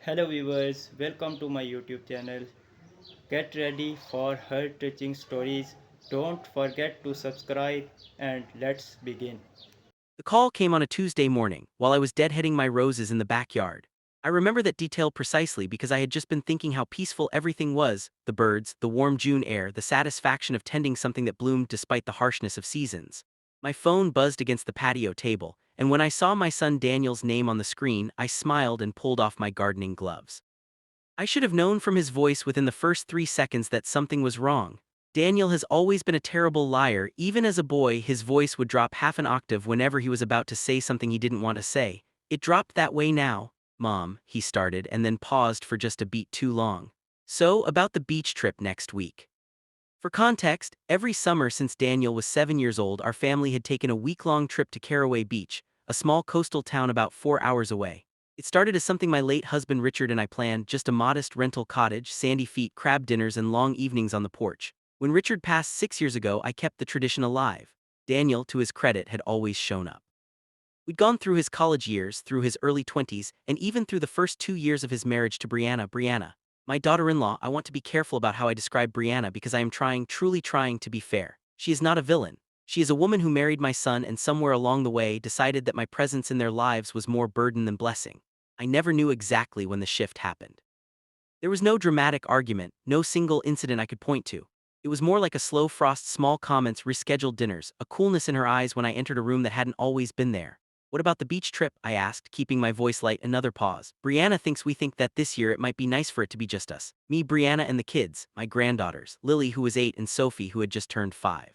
Hello viewers, welcome to my YouTube channel. Get ready for heart-touching stories. Don't forget to subscribe and let's begin. The call came on a Tuesday morning, while I was deadheading my roses in the backyard. I remember that detail precisely because I had just been thinking how peaceful everything was: the birds, the warm June air, the satisfaction of tending something that bloomed despite the harshness of seasons. My phone buzzed against the patio table, and when I saw my son Daniel's name on the screen, I smiled and pulled off my gardening gloves. I should have known from his voice within the first 3 seconds that something was wrong. Daniel has always been a terrible liar. Even as a boy, his voice would drop half an octave whenever he was about to say something he didn't want to say. It dropped that way now. Mom, he started, and then paused for just a beat too long. So, about the beach trip next week. For context, every summer since Daniel was 7 years old, our family had taken a week-long trip to Caraway Beach, a small coastal town about 4 hours away. It started as something my late husband Richard and I planned, just a modest rental cottage, sandy feet, crab dinners, and long evenings on the porch. When Richard passed 6 years ago, I kept the tradition alive. Daniel, to his credit, had always shown up. We'd gone through his college years, through his early 20s, and even through the first 2 years of his marriage to Brianna. My daughter-in-law. I want to be careful about how I describe Brianna because I am trying, truly trying to be fair. She is not a villain. She is a woman who married my son and somewhere along the way decided that my presence in their lives was more burden than blessing. I never knew exactly when the shift happened. There was no dramatic argument, no single incident I could point to. It was more like a slow frost, small comments, rescheduled dinners, a coolness in her eyes when I entered a room that hadn't always been there. What about the beach trip? I asked, keeping my voice light. Another pause. Brianna thinks we think that this year it might be nice for it to be just us. Me, Brianna, and the kids, my granddaughters, Lily, who was 8, and Sophie, who had just turned 5.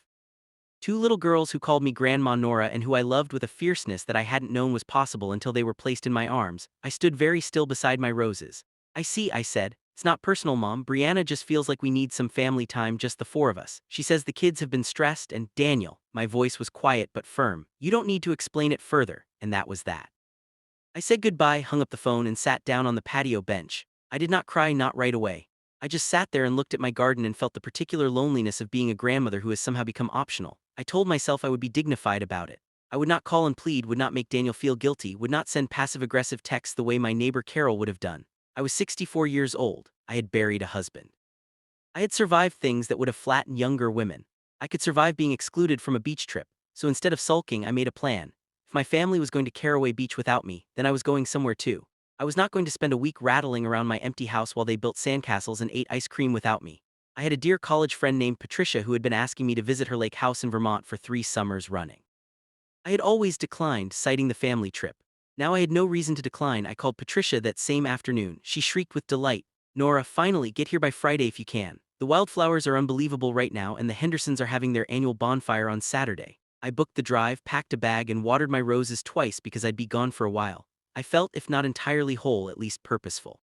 Two little girls who called me Grandma Nora and who I loved with a fierceness that I hadn't known was possible until they were placed in my arms. I stood very still beside my roses. I see, I said. It's not personal, Mom. Brianna just feels like we need some family time, just the four of us. She says the kids have been stressed and Daniel, my voice was quiet but firm. You don't need to explain it further, and that was that. I said goodbye, hung up the phone, and sat down on the patio bench. I did not cry, not right away. I just sat there and looked at my garden and felt the particular loneliness of being a grandmother who has somehow become optional. I told myself I would be dignified about it. I would not call and plead, would not make Daniel feel guilty, would not send passive-aggressive texts the way my neighbor Carol would have done. I was 64 years old. I had buried a husband. I had survived things that would have flattened younger women. I could survive being excluded from a beach trip, so instead of sulking, I made a plan. If my family was going to Caraway Beach without me, then I was going somewhere too. I was not going to spend a week rattling around my empty house while they built sandcastles and ate ice cream without me. I had a dear college friend named Patricia who had been asking me to visit her lake house in Vermont for 3 summers running. I had always declined, citing the family trip. Now I had no reason to decline. I called Patricia that same afternoon. She shrieked with delight. Nora, finally, get here by Friday if you can. The wildflowers are unbelievable right now and the Hendersons are having their annual bonfire on Saturday. I booked the drive, packed a bag, and watered my roses twice because I'd be gone for a while. I felt, if not entirely whole, at least purposeful.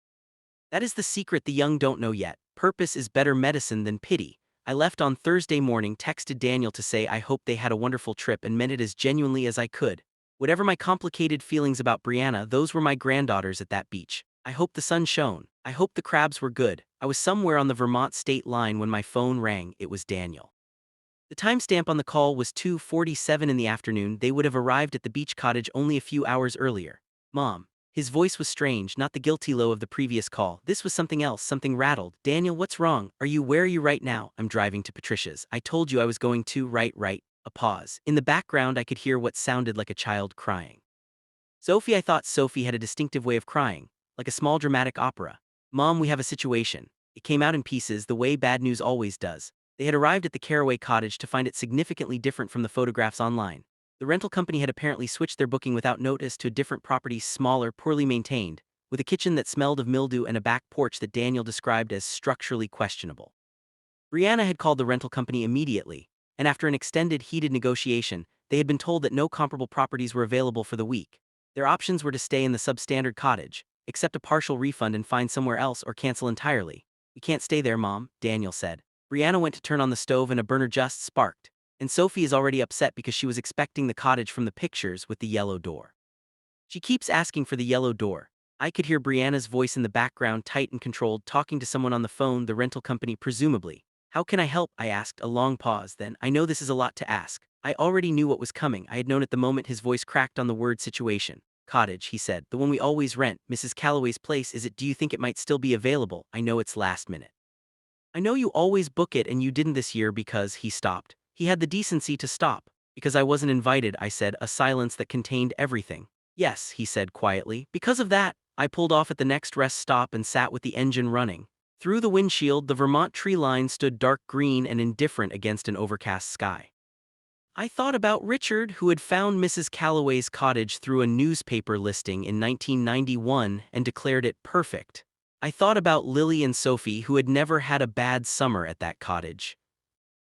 That is the secret the young don't know yet. Purpose is better medicine than pity. I left on Thursday morning, texted Daniel to say I hoped they had a wonderful trip and meant it as genuinely as I could. Whatever my complicated feelings about Brianna, those were my granddaughters at that beach. I hoped the sun shone. I hoped the crabs were good. I was somewhere on the Vermont state line when my phone rang. It was Daniel. The timestamp on the call was 2:47 in the afternoon. They would have arrived at the beach cottage only a few hours earlier. Mom. His voice was strange, not the guilty low of the previous call. This was something else, something rattled. Daniel, what's wrong? Where are you right now? I'm driving to Patricia's. I told you I was going to, right. A pause. In the background I could hear what sounded like a child crying. Sophie, I thought Sophie had a distinctive way of crying, like a small dramatic opera. Mom, we have a situation. It came out in pieces, the way bad news always does. They had arrived at the Caraway cottage to find it significantly different from the photographs online. The rental company had apparently switched their booking without notice to a different property, smaller, poorly maintained, with a kitchen that smelled of mildew and a back porch that Daniel described as structurally questionable. Brianna had called the rental company immediately, and after an extended, heated negotiation, they had been told that no comparable properties were available for the week. Their options were to stay in the substandard cottage, accept a partial refund and find somewhere else, or cancel entirely. We can't stay there, Mom, Daniel said. Brianna went to turn on the stove and a burner just sparked, and Sophie is already upset because she was expecting the cottage from the pictures with the yellow door. She keeps asking for the yellow door. I could hear Brianna's voice in the background, tight and controlled, talking to someone on the phone, the rental company presumably. How can I help? I asked, a long pause. Then, I know this is a lot to ask. I already knew what was coming. I had known it the moment his voice cracked on the word situation. cottage, he said. The one we always rent, Mrs. Calloway's place, is it? Do you think it might still be available? I know it's last minute. I know you always book it and you didn't this year because he stopped. He had the decency to stop. Because I wasn't invited, I said, a silence that contained everything. Yes, he said quietly. Because of that, I pulled off at the next rest stop and sat with the engine running. Through the windshield, the Vermont tree line stood dark green and indifferent against an overcast sky. I thought about Richard, who had found Mrs. Calloway's cottage through a newspaper listing in 1991 and declared it perfect. I thought about Lily and Sophie, who had never had a bad summer at that cottage,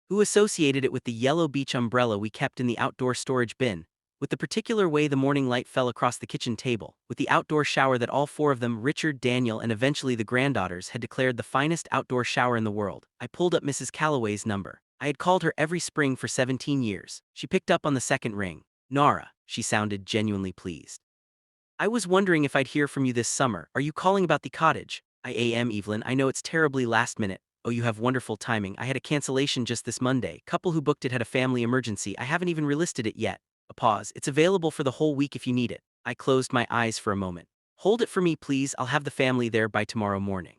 who associated it with the yellow beach umbrella we kept in the outdoor storage bin, with the particular way the morning light fell across the kitchen table, with the outdoor shower that all four of them, Richard, Daniel, and eventually the granddaughters, had declared the finest outdoor shower in the world. I pulled up Mrs. Calloway's number. I had called her every spring for 17 years. She picked up on the second ring. Nora, she sounded genuinely pleased. I was wondering if I'd hear from you this summer. Are you calling about the cottage? I am, Evelyn. I know it's terribly last minute. Oh, you have wonderful timing. I had a cancellation just this Monday. Couple who booked it had a family emergency. I haven't even relisted it yet. A pause. It's available for the whole week if you need it. I closed my eyes for a moment. Hold it for me, please. I'll have the family there by tomorrow morning.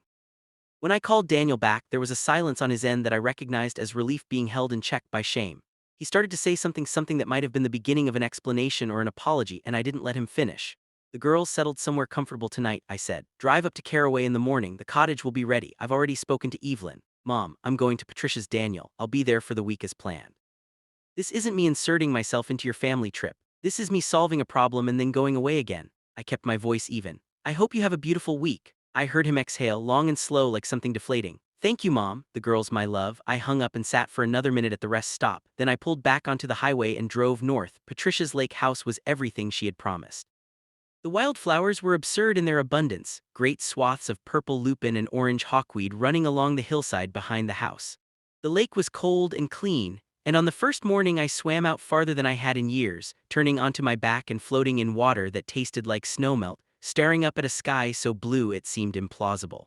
When I called Daniel back, there was a silence on his end that I recognized as relief being held in check by shame. He started to say something that might have been the beginning of an explanation or an apology, and I didn't let him finish. The girls settled somewhere comfortable tonight, I said. Drive up to Caraway in the morning. The cottage will be ready. I've already spoken to Evelyn. Mom, I'm going to Patricia's Daniel. I'll be there for the week as planned. This isn't me inserting myself into your family trip. This is me solving a problem and then going away again. I kept my voice even. I hope you have a beautiful week. I heard him exhale, long and slow like something deflating. Thank you, Mom. The girls, my love. I hung up and sat for another minute at the rest stop. Then I pulled back onto the highway and drove north. Patricia's lake house was everything she had promised. The wildflowers were absurd in their abundance, great swaths of purple lupin and orange hawkweed running along the hillside behind the house. The lake was cold and clean, and on the first morning I swam out farther than I had in years, turning onto my back and floating in water that tasted like snowmelt, staring up at a sky so blue it seemed implausible.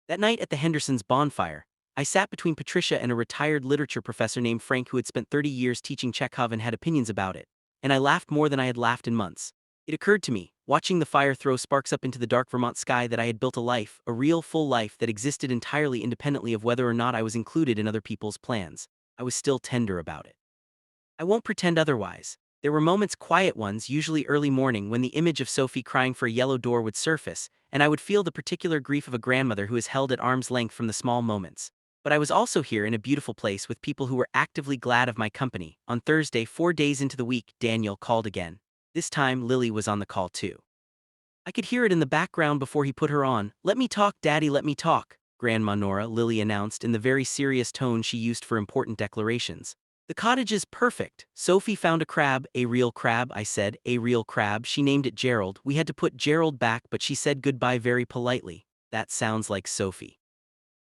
That night at the Hendersons' bonfire, I sat between Patricia and a retired literature professor named Frank who had spent 30 years teaching Chekhov and had opinions about it, and I laughed more than I had laughed in months. It occurred to me, watching the fire throw sparks up into the dark Vermont sky, that I had built a life, a real full life that existed entirely independently of whether or not I was included in other people's plans. I was still tender about it. I won't pretend otherwise. There were moments, quiet ones, usually early morning, when the image of Sophie crying for a yellow door would surface, and I would feel the particular grief of a grandmother who is held at arm's length from the small moments. But I was also here in a beautiful place with people who were actively glad of my company. On Thursday, 4 days into the week, Daniel called again. This time, Lily was on the call too. I could hear it in the background before he put her on. Let me talk, Daddy, let me talk, Grandma Nora, Lily announced in the very serious tone she used for important declarations. The cottage is perfect. Sophie found a crab. A real crab, I said. A real crab. She named it Gerald. We had to put Gerald back, but she said goodbye very politely. That sounds like Sophie.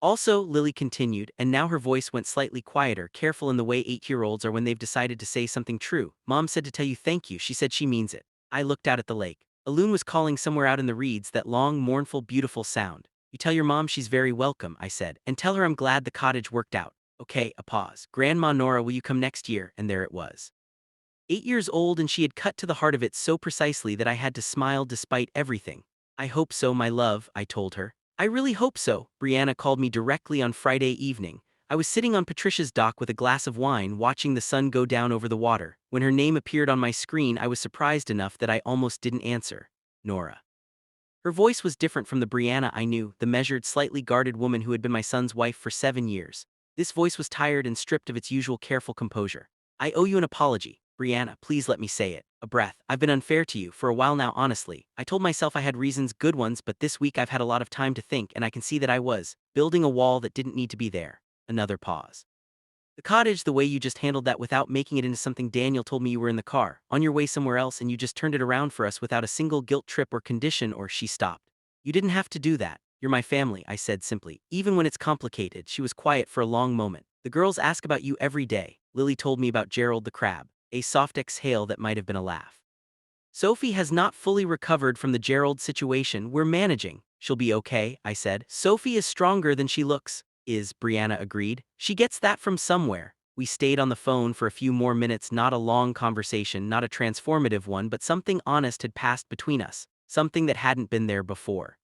Also, Lily continued, and now her voice went slightly quieter, careful in the way 8-year-olds are when they've decided to say something true. Mom said to tell you thank you. She said she means it. I looked out at the lake. A loon was calling somewhere out in the reeds, that long, mournful, beautiful sound. You tell your mom she's very welcome, I said, and tell her I'm glad the cottage worked out. Okay, a pause. Grandma Nora, will you come next year? And there it was. 8 years old, and she had cut to the heart of it so precisely that I had to smile despite everything. I hope so, my love, I told her. I really hope so. Brianna called me directly on Friday evening. I was sitting on Patricia's dock with a glass of wine, watching the sun go down over the water. When her name appeared on my screen, I was surprised enough that I almost didn't answer. Nora. Her voice was different from the Brianna I knew, the measured, slightly guarded woman who had been my son's wife for 7 years. This voice was tired and stripped of its usual careful composure. I owe you an apology. Brianna, please let me say it. A breath. I've been unfair to you for a while now, honestly. I told myself I had reasons, good ones, but this week I've had a lot of time to think, and I can see that I was building a wall that didn't need to be there. Another pause. The cottage, the way you just handled that without making it into something. Daniel told me you were in the car, on your way somewhere else, and you just turned it around for us without a single guilt trip or condition. Or she stopped. You didn't have to do that. You're my family, I said simply. Even when it's complicated. She was quiet for a long moment. The girls ask about you every day. Lily told me about Gerald the crab. A soft exhale that might have been a laugh. Sophie has not fully recovered from the Gerald situation. We're managing. She'll be okay, I said. Sophie is stronger than she looks. Brianna agreed. She gets that from somewhere. We stayed on the phone for a few more minutes, not a long conversation, not a transformative one, but something honest had passed between us, something that hadn't been there before.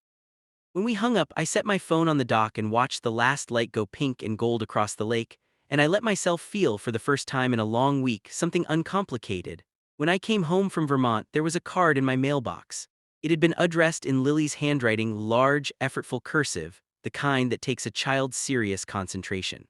When we hung up, I set my phone on the dock and watched the last light go pink and gold across the lake, and I let myself feel for the first time in a long week something uncomplicated. When I came home from Vermont, there was a card in my mailbox. It had been addressed in Lily's handwriting, large, effortful cursive, the kind that takes a child's serious concentration.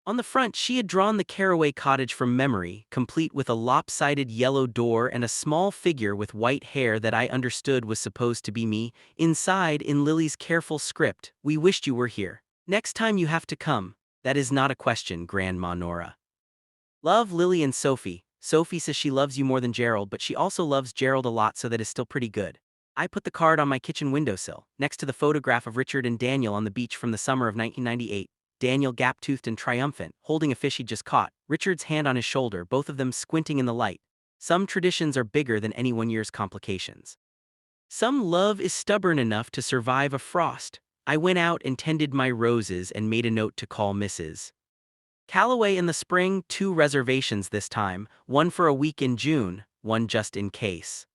On the front, she had drawn the Caraway cottage from memory, complete with a lopsided yellow door and a small figure with white hair that I understood was supposed to be me. Inside, in Lily's careful script, "We wished you were here. Next time you have to come. That is not a question, Grandma Nora. Love, Lily and Sophie. Sophie says she loves you more than Gerald, but she also loves Gerald a lot, so that is still pretty good." I put the card on my kitchen windowsill, next to the photograph of Richard and Daniel on the beach from the summer of 1998. Daniel gap-toothed and triumphant, holding a fish he'd just caught, Richard's hand on his shoulder, both of them squinting in the light. Some traditions are bigger than any one year's complications. Some love is stubborn enough to survive a frost. I went out and tended my roses and made a note to call Mrs. Calloway in the spring, 2 reservations this time, one for a week in June, one just in case.